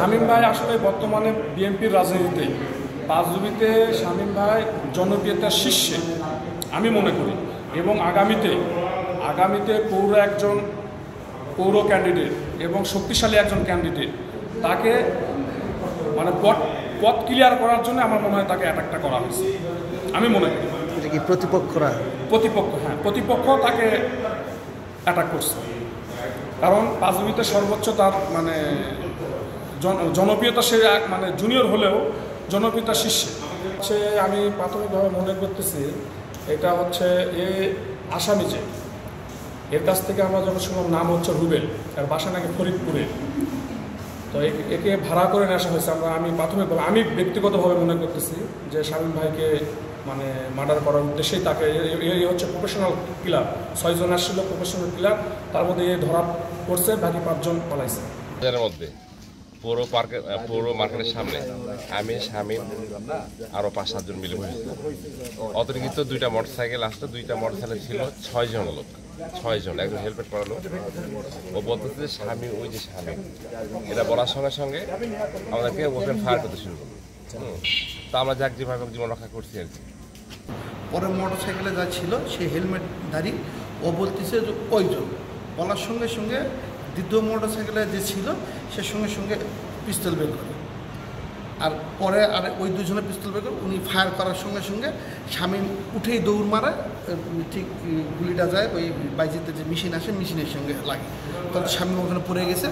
শামীম ভাই আসলে বর্তমানে বিএনপির রাজনীতিতে পাঁচজুবিতে শামীম ভাই জনপ্রিয়তার শীর্ষে আমি মনে করি, এবং আগামীতে পৌর ক্যান্ডিডেট এবং শক্তিশালী একজন ক্যান্ডিডেট, তাকে মানে পথ ক্লিয়ার করার জন্য আমার মনে হয় তাকে অ্যাটাকটা করা হয়েছে। আমি মনে করি এটা কি প্রতিপক্ষ তাকে অ্যাটাক করছে, কারণ পাঁচজুবিতে সর্বোচ্চ তার মানে জনপ্রিয়তা, সে মানে জুনিয়র হলেও জনপ্রিয়তা শীর্ষে। হচ্ছে আমি প্রাথমিকভাবে মনে করতেছি এটা হচ্ছে আসামি যে এর কাছ থেকে আমরা যখন শুনলাম নাম হচ্ছে রুবেল, আর বাসা নাকি ফরিদপুরে, তো একে ভাড়া করে নিয়ে আসা হয়েছে। প্রাথমিকভাবে আমি ব্যক্তিগতভাবে মনে করতেছি যে শামীম ভাইকে মানে মার্ডার করার উদ্দেশ্যেই তাকে, এই হচ্ছে প্রফেশনাল কিলার, 6 জন আসছিল প্রফেশনাল কিলার, তার মধ্যে ধরা পড়ছে, বাকি 5 জন পালাইছে। মধ্যে পৌর মার্কেটের সামনে আমি, শামীম আরো 5-7 জন মিলে বসেছিলাম। অতিরিক্ত 2টা মোটরসাইকেল আসতো, 2টা মোটরসাইকেল ছিল 6 জন লোক, 6 জন, একজন হেলমেট পরা লোক। ও বলতেছে যে শামীম, ওই যে শামীম, এটা বলার সঙ্গে সঙ্গে আমাদেরকে ওপেন ফায়ার করতে শুরু করলো। তা আমরা যাক যেভাবে জীবন রক্ষা করছি আর কি। পরে মোটরসাইকেলে যা ছিল সে হেলমেটধারী, ও বলতেছে যে ওইজন, বলার সঙ্গে সঙ্গে দ্বিতীয় মোটরসাইকেলে যে ছিল সে সঙ্গে সঙ্গে পিস্তল বের করে, আর পরে ওই দুজনে পিস্তল বের করে, উনি ফায়ার করার সঙ্গে সঙ্গে শামীম উঠেই দৌড় মারে, ঠিক গুলিটা যায় ওই বাইজিতে যে মেশিন আসে মেশিনের সঙ্গে লাগে, তখন শামীম ওখানে পড়ে গেছে।